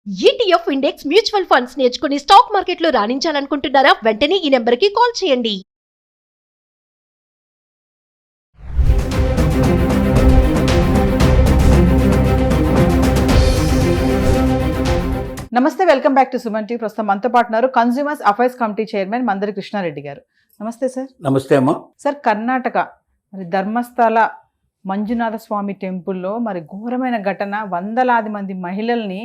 ETF index mutual funds నేర్చుకుని stock మార్కెట్లో రాణించాలనుకుంటున్నారా? వెంటనే ఈ నెంబర్కి కాల్ చేయండి. నమస్తే, welcome back to Suman TV. ప్రస్తుతం మనతో పాటు ఉన్నారు consumers affairs committee chairman Mandari Krishna Reddy గారు. నమస్తే సార్. నమస్తే అమ్మా. సార్, కర్ణాటక మరి ధర్మస్థల మంజునాథ స్వామి టెంపుల్లో మరి ఘోరమైన ఘటన, వందలాది మంది మహిళల్ని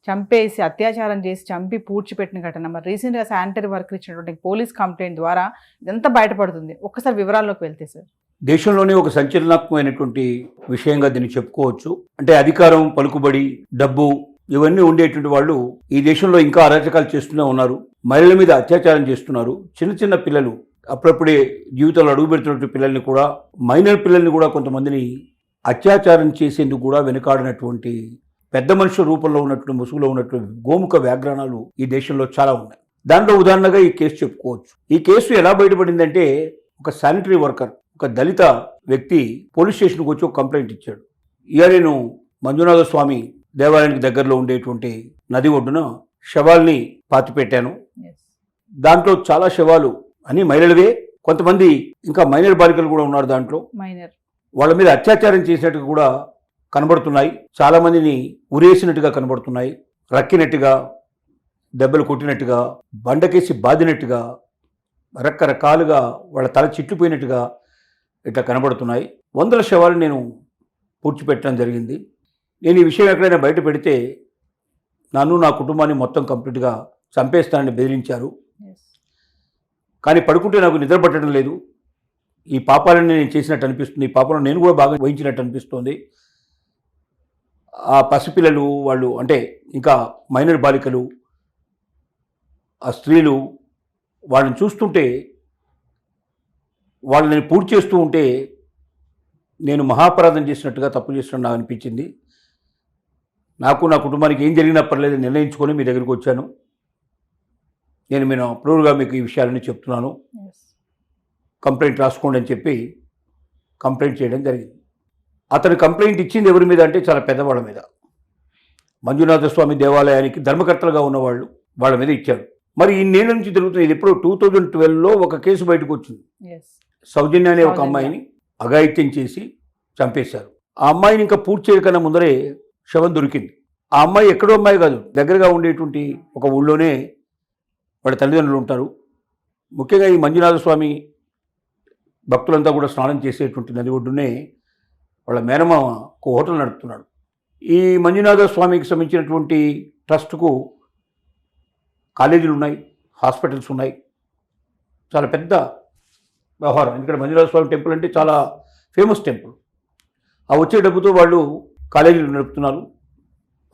చంపేసి అత్యాచారం చేసి చంపి పూడ్చిపెట్టిన ఘటన. మరి రీసెంట్గా శానిటరీ వర్కర్ ఇచ్చినటువంటి పోలీస్ కంప్లైంట్ ద్వారా ఇదంతా బయటపడుతుంది. ఒక్కసారి వివరాల్లోకి వెళ్తే సార్. దేశంలోనే ఒక సంచలనాత్మకమైనటువంటి విషయంగా దీన్ని చెప్పుకోవచ్చు. అంటే అధికారం, పలుకుబడి, డబ్బు ఇవన్నీ ఉండేటువంటి వాళ్ళు ఈ దేశంలో ఇంకా అరాచకాలు చేస్తూనే ఉన్నారు. మహిళల మీద అత్యాచారం చేస్తున్నారు. చిన్న చిన్న పిల్లలు, అప్పుడప్పుడే జీవితంలో అడుగుపెడుతున్నటువంటి పిల్లల్ని కూడా, మైనర్ పిల్లల్ని కూడా కొంతమందిని అత్యాచారం చేసేందుకు కూడా వెనుకాడినటువంటి పెద్ద మనుషుల రూపంలో ఉన్నటువంటి, ముసుగులో ఉన్నటువంటి గోముఖ వ్యాఘ్రాణాలు ఈ దేశంలో చాలా ఉన్నాయి. దాంట్లో ఉదాహరణగా ఈ కేసు చెప్పుకోవచ్చు. ఈ కేసు ఎలా బయటపడిందంటే, ఒక శానిటరీ వర్కర్, ఒక దళిత వ్యక్తి పోలీస్ స్టేషన్కి వచ్చి ఒక కంప్లైంట్ ఇచ్చాడు. ఇక నేను మంజునాథ స్వామి దేవాలయానికి దగ్గరలో ఉండేటువంటి నది ఒడ్డున శవాల్ని పాతిపెట్టాను. దాంట్లో చాలా శవాలు అని మహిళలవే, కొంతమంది ఇంకా మైనర్ బాలికలు కూడా ఉన్నారు దాంట్లో. వాళ్ళ మీద అత్యాచారం చేసినట్టుగా కూడా కనబడుతున్నాయి. చాలా మందిని ఉరేసినట్టుగా కనబడుతున్నాయి. రక్కినట్టుగా, దెబ్బలు కొట్టినట్టుగా, బండకేసి బాదినట్టుగా, రకరకాలుగా వాళ్ళ తల చిట్లిపోయినట్టుగా ఇట్లా కనబడుతున్నాయి. వందల శవాలు నేను పూడ్చిపెట్టడం జరిగింది. నేను ఈ విషయం ఎక్కడైనా బయట పెడితే నన్ను, నా కుటుంబాన్ని మొత్తం కంప్లీట్గా చంపేస్తానని బెదిరించారు. కానీ పడుకుంటే నాకు నిద్ర పట్టడం లేదు. ఈ పాపాలని నేను చేసినట్టు అనిపిస్తుంది. ఈ పాపలను నేను కూడా బాగా వహించినట్టు అనిపిస్తుంది. ఆ పసిపిల్లలు, వాళ్ళు అంటే ఇంకా మైనర్ బాలికలు, ఆ స్త్రీలు, వాళ్ళని చూస్తుంటే, వాళ్ళని పూర్తి చేస్తూ ఉంటే నేను మహాపరాధం చేసినట్టుగా, తప్పు చేసినట్టు నాకు అనిపించింది. నాకు, నా కుటుంబానికి ఏం జరిగినా పర్లేదు నిర్ణయించుకొని మీ దగ్గరికి వచ్చాను. నేను అప్రూవ్గా మీకు ఈ విషయాలని చెప్తున్నాను. కంప్లైంట్ రాసుకోండి అని చెప్పి కంప్లైంట్ చేయడం జరిగింది. అతను కంప్లైంట్ ఇచ్చింది ఎవరి మీద అంటే చాలా పెద్దవాళ్ళ మీద. మంజునాథ స్వామి దేవాలయానికి ధర్మకర్తలుగా ఉన్నవాళ్ళు, వాళ్ళ మీద ఇచ్చాడు. మరి ఇన్నేళ్ళ నుంచి తిరుగుతుంది. ఇది ఎప్పుడు 2012లో ఒక కేసు బయటకు వచ్చింది. సౌజన్య అనే ఒక అమ్మాయిని అఘాయిత్యం చేసి చంపేశారు. ఆ అమ్మాయిని ఇంకా పూర్తి చేయకన్నా ముందరే శవం దొరికింది. ఆ అమ్మాయి ఎక్కడో అమ్మాయి కాదు, దగ్గరగా ఉండేటువంటి ఒక ఊళ్ళోనే వాళ్ళ తల్లిదండ్రులు ఉంటారు. ముఖ్యంగా ఈ మంజునాథ స్వామి భక్తులంతా కూడా స్నానం చేసేటువంటి నది ఒడ్డునే వాళ్ళ మేనమామ ఒక హోటల్ నడుపుతున్నాడు. ఈ మంజునాథ స్వామికి సంబంధించినటువంటి ట్రస్ట్కు కాలేజీలు ఉన్నాయి, హాస్పిటల్స్ ఉన్నాయి. చాలా పెద్ద వ్యవహారం. ఎందుకంటే మంజునాథ స్వామి టెంపుల్ అంటే చాలా ఫేమస్ టెంపుల్. ఆ వచ్చే డబ్బుతో వాళ్ళు కాలేజీలు నడుపుతున్నారు,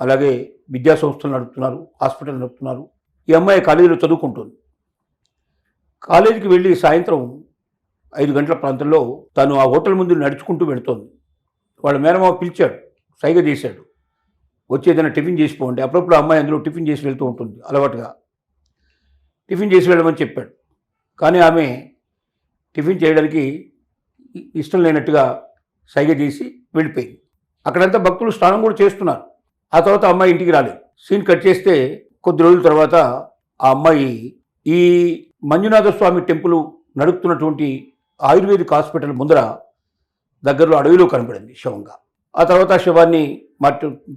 అలాగే విద్యా సంస్థలు నడుపుతున్నారు, హాస్పిటల్ నడుపుతున్నారు. ఈ అమ్మాయి కాలేజీలో చదువుకుంటుంది. కాలేజీకి వెళ్ళి సాయంత్రం 5 గంటల ప్రాంతంలో తను ఆ హోటల్ ముందు నడుచుకుంటూ వెళుతోంది. వాళ్ళ మేనమామ పిలిచాడు, సైగ చేశాడు, వచ్చి ఏదైనా టిఫిన్ చేసిపోండి. అప్పుడప్పుడు అమ్మాయి అందులో టిఫిన్ చేసి వెళ్తూ ఉంటుంది అలవాటుగా. టిఫిన్ చేసి వెళ్ళమని చెప్పాడు. కానీ ఆమె టిఫిన్ చేయడానికి ఇష్టం లేనట్టుగా సైగ చేసి వెళ్ళిపోయింది. అక్కడంతా భక్తులు స్నానం కూడా చేస్తున్నారు. ఆ తర్వాత అమ్మాయి ఇంటికి రాలేదు. సీన్ కట్ చేస్తే కొద్ది రోజుల తర్వాత ఆ అమ్మాయి ఈ మంజునాథ స్వామి టెంపుల్ నడుపుతున్నటువంటి ఆయుర్వేదిక్ హాస్పిటల్ ముందర దగ్గరలో అడవిలో కనపడింది శవంగా. ఆ తర్వాత ఆ శవాన్ని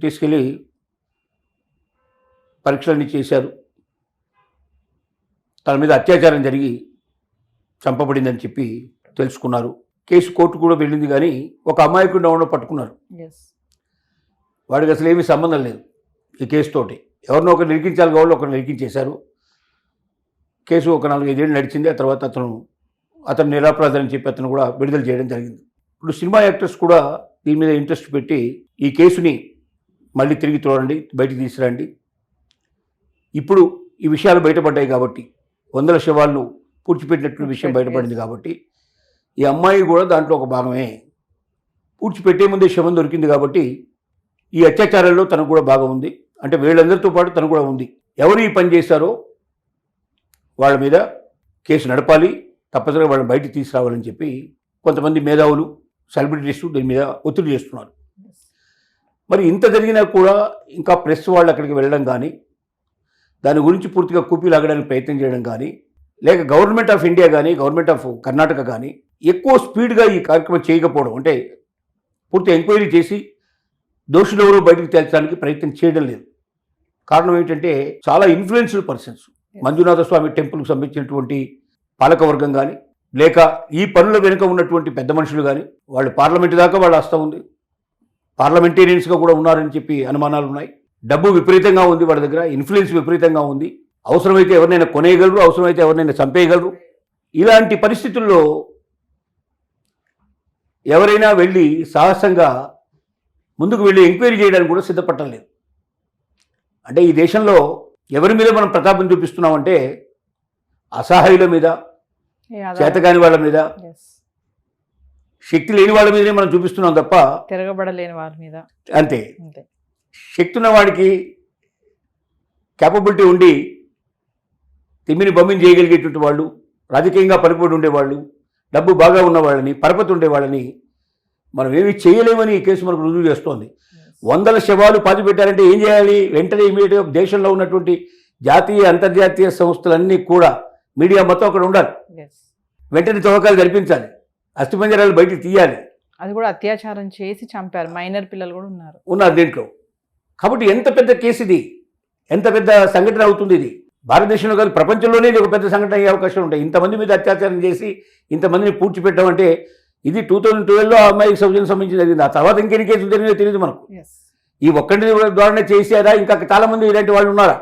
తీసుకెళ్ళి పరీక్షలన్నీ చేశారు. తన మీద అత్యాచారం జరిగి చంపబడిందని చెప్పి తెలుసుకున్నారు. కేసు కోర్టు కూడా వెళ్ళింది. కానీ ఒక అమాయకుడిని ఎవరినో పట్టుకున్నారు. వాడికి అసలు ఏమీ సంబంధం లేదు ఈ కేసుతోటి. ఎవరినో ఒకరు నిరికించాలి కాబట్టి ఒకరు నిరికించేశారు. కేసు ఒక 4-5 ఏళ్ళు నడిచింది. ఆ తర్వాత అతను నిరాపరాధని చెప్పి అతను కూడా విడుదల చేయడం జరిగింది. ఇప్పుడు సినిమా యాక్టర్స్ కూడా దీని మీద ఇంట్రెస్ట్ పెట్టి ఈ కేసుని మళ్ళీ తిరిగి తోడండి, బయటికి తీసుకురండి. ఇప్పుడు ఈ విషయాలు బయటపడ్డాయి కాబట్టి, వందల శవాలను పూడ్చిపెట్టినట్టు విషయం బయటపడింది కాబట్టి, ఈ అమ్మాయి కూడా దాంట్లో ఒక భాగమే. పూడ్చిపెట్టే ముందే శవం దొరికింది కాబట్టి ఈ అత్యాచారాల్లో తనకు కూడా భాగం ఉంది. అంటే వీళ్ళందరితో పాటు తను కూడా ఉంది. ఎవరు ఈ పని చేశారో వాళ్ళ మీద కేసు నడపాలి, తప్పనిసరిగా వాళ్ళని బయటికి తీసుకురావాలని చెప్పి కొంతమంది మేధావులు, సెలబ్రిటీస్ దీని మీద ఒత్తిడి చేస్తున్నారు. మరి ఇంత జరిగినా కూడా ఇంకా ప్రెస్ వాళ్ళు అక్కడికి వెళ్ళడం కానీ, దాని గురించి పూర్తిగా కూపీ లాగడానికి ప్రయత్నం చేయడం కానీ, లేక గవర్నమెంట్ ఆఫ్ ఇండియా కానీ గవర్నమెంట్ ఆఫ్ కర్ణాటక కానీ ఎక్కువ స్పీడ్గా ఈ కార్యక్రమం చేయకపోవడం, అంటే పూర్తి ఎంక్వైరీ చేసి దోషులు ఎవరో బయటకు తేల్చడానికి ప్రయత్నం చేయడం లేదు. కారణం ఏంటంటే చాలా ఇన్ఫ్లుయెన్స్డ్ పర్సన్స్, మంజునాథ స్వామి టెంపుల్కి సంబంధించినటువంటి పాలకవర్గం కానీ, లేక ఈ పనుల వెనుక ఉన్నటువంటి పెద్ద మనుషులు కానీ, వాళ్ళు పార్లమెంటు దాకా వాళ్ళ హస్తం ఉంది, పార్లమెంటేరియన్స్గా కూడా ఉన్నారని చెప్పి అనుమానాలు ఉన్నాయి. డబ్బు విపరీతంగా ఉంది వాళ్ళ దగ్గర, ఇన్ఫ్లుయెన్స్ విపరీతంగా ఉంది. అవసరమైతే ఎవరినైనా కొనేయగలరు, అవసరమైతే ఎవరినైనా చంపేయగలరు. ఇలాంటి పరిస్థితుల్లో ఎవరైనా వెళ్ళి సాహసంగా ముందుకు వెళ్ళి ఎంక్వైరీ చేయడానికి కూడా సిద్ధపట్టలేదు. అంటే ఈ దేశంలో ఎవరి మీద మనం ప్రతాపం చూపిస్తున్నామంటే అసహాయుల మీద, చేతకాని వాళ్ళ మీద, శక్తి లేని వాళ్ళ మీదనే మనం చూపిస్తున్నాం తప్ప తిరగబడలేని వాళ్ళ మీద అంతే. శక్తి ఉన్న వాడికి క్యాపబిలిటీ ఉండి తిమ్మిని బొమ్మిని చేయగలిగేటువంటి వాళ్ళు, రాజకీయంగా పలుకుబడి ఉండేవాళ్ళు, డబ్బు బాగా ఉన్న వాళ్ళని, పరపతి ఉండేవాళ్ళని మనం ఏమీ చేయలేమని ఈ కేసు మనకు రుజువు చేస్తోంది. 100 శవాలు పాతిపెట్టారంటే ఏం చేయాలి? వెంటనే ఇమీడియట్గా దేశంలో ఉన్నటువంటి జాతీయ అంతర్జాతీయ సంస్థలన్నీ కూడా, మీడియా మొత్తం అక్కడ ఉండాలి, వెంటనే తవ్వకాలు జరిపించాలి, అస్థిపంజరాలు బయటికి తీయాలి. అది కూడా అత్యాచారం చేసి చంపారు, మైనర్ పిల్లలు కూడా ఉన్నారు దీంట్లో. కాబట్టి ఎంత పెద్ద కేసు ఇది, ఎంత పెద్ద సంఘటన అవుతుంది ఇది. భారతదేశంలో కాదు, ప్రపంచంలోనే ఇది ఒక పెద్ద సంఘటన అయ్యే అవకాశం ఉంటాయి. ఇంతమంది మీద అత్యాచారం చేసి ఇంతమందిని పూడ్చిపెట్టామంటే ఇది 2012లో ఆ అమ్మాయికి సంబంధించి జరిగింది. ఆ తర్వాత ఇంకెన్ని కేసులు జరిగినాయో తెలియదు మనకు. ఈ ఒక్కటి ద్వారానే చేశారా? ఇంకా చాలా మంది ఇలాంటి వాళ్ళు ఉన్నారా?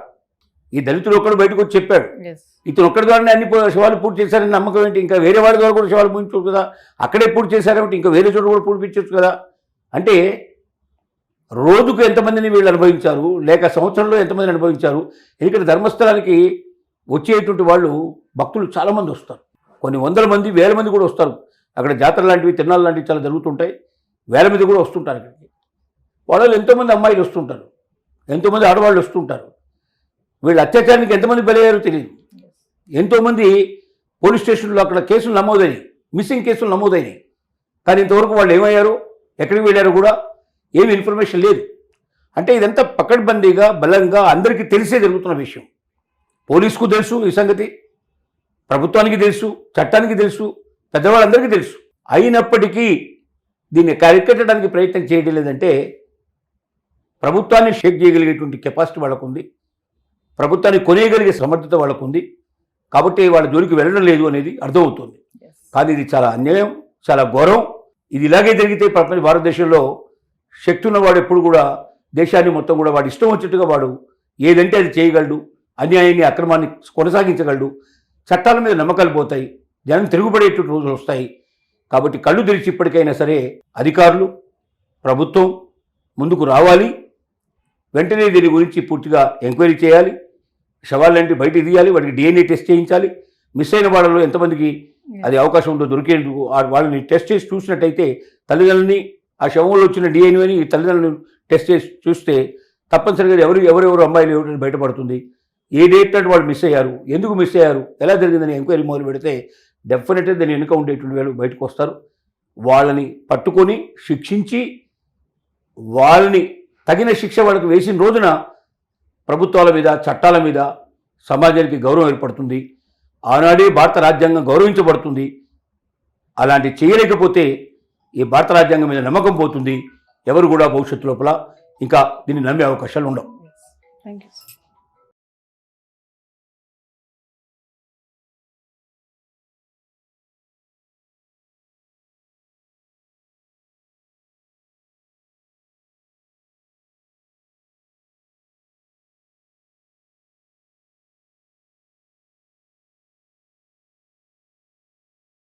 ఈ దళితులు ఒక్కడు బయటకు వచ్చి చెప్పాడు, ఇతను ఒక్కడి ద్వారానే అన్ని శవాలు పూర్తి చేశారని నమ్మకం ఏంటి? ఇంకా వేరే వాళ్ళ ద్వారా కూడా శవాలు పూర్తించవచ్చు కదా, అక్కడే పూర్తి చేశారంటే ఇంకా వేరే చోట కూడా పూర్తించవచ్చు కదా. అంటే రోజుకు ఎంతమందిని వీళ్ళు అనుభవించారు, లేక సంవత్సరంలో ఎంతమందిని అనుభవించారు. ఎందుకంటే ధర్మస్థలానికి వచ్చేటువంటి వాళ్ళు భక్తులు చాలామంది వస్తారు, కొన్ని వందల మంది, వేల మంది కూడా వస్తారు. అక్కడ జాతర లాంటివి, తిరణాలు లాంటివి చాలా జరుగుతుంటాయి, వేల మంది కూడా వస్తుంటారు అక్కడికి. వాళ్ళు ఎంతోమంది అమ్మాయిలు వస్తుంటారు, ఎంతోమంది ఆడవాళ్ళు వస్తుంటారు. వీళ్ళ అత్యాచారానికి ఎంతమంది బలయ్యారో తెలియదు. ఎంతోమంది పోలీస్ స్టేషన్లో అక్కడ కేసులు నమోదైనవి, మిస్సింగ్ కేసులు నమోదైనవి. కానీ ఇంతవరకు వాళ్ళు ఏమయ్యారో, ఎక్కడికి వెళ్ళారో కూడా ఏమి ఇన్ఫర్మేషన్ లేదు. అంటే ఇదంతా పకడ్బందీగా, బలంగా అందరికీ తెలిసే జరుగుతున్న విషయం. పోలీసుకు తెలుసు ఈ సంగతి, ప్రభుత్వానికి తెలుసు, చట్టానికి తెలుసు, పెద్దవాళ్ళందరికీ తెలుసు. అయినప్పటికీ దీన్ని కరికట్టడానికి ప్రయత్నం చేయడం లేదంటే ప్రభుత్వాన్ని షేక్ చేయగలిగేటువంటి కెపాసిటీ వాళ్ళకుంది, ప్రభుత్వాన్ని కొనేయగలిగే సమర్థత వాళ్ళకుంది. కాబట్టి వాళ్ళ జోలికి వెళ్ళడం లేదు అనేది అర్థమవుతుంది. కానీ ఇది చాలా అన్యాయం, చాలా ఘోరం. ఇది ఇలాగే జరిగితే భారతదేశంలో శక్తి ఉన్నవాడు ఎప్పుడు కూడా దేశాన్ని మొత్తం కూడా వాడు ఇష్టం వచ్చేట్టుగా వాడు ఏదంటే అది చేయగలడు, అన్యాయాన్ని, అక్రమాన్ని కొనసాగించగలడు. చట్టాల మీద నమ్మకాలు పోతాయి, జనం తిరుగుబడేటువంటి రోజులు వస్తాయి. కాబట్టి కళ్ళు తెరిచి ఇప్పటికైనా సరే అధికారులు, ప్రభుత్వం ముందుకు రావాలి. వెంటనే దీని గురించి పూర్తిగా ఎంక్వైరీ చేయాలి, శవాలంటే బయటికి తీయాలి, వాటికి DNA టెస్ట్ చేయించాలి. మిస్ అయిన వాళ్ళలో ఎంతమందికి అది అవకాశం ఉందో దొరికేందుకు వాళ్ళని టెస్ట్ చేసి చూసినట్టయితే తల్లిదండ్రులని, ఆ శవంలో వచ్చిన DNAని ఈ తల్లిదండ్రులను టెస్ట్ చేసి చూస్తే తప్పనిసరిగా ఎవరెవరు అమ్మాయిలు ఎవరైనా బయటపడుతుంది. ఏ డేట్ నాటి వాళ్ళు మిస్ అయ్యారు, ఎందుకు మిస్ అయ్యారు, ఎలా జరిగిందని ఎంక్వైరీ మొదలు పెడితే డెఫినెట్గా దాన్ని వెనుక ఉండేటువంటి వాళ్ళు బయటకు వస్తారు. వాళ్ళని పట్టుకొని శిక్షించి వాళ్ళని తగిన శిక్ష వాళ్ళకి వేసిన రోజున ప్రభుత్వాల మీద, చట్టాల మీద సమాజానికి గౌరవం ఏర్పడుతుంది. ఆనాడే భారత రాజ్యాంగం గౌరవించబడుతుంది. అలాంటి చేయలేకపోతే ఈ భారత రాజ్యాంగం మీద నమ్మకం పోతుంది. ఎవరు కూడా భవిష్యత్తు లోపల ఇంకా దీన్ని నమ్మే అవకాశాలు ఉండవు. Thank you.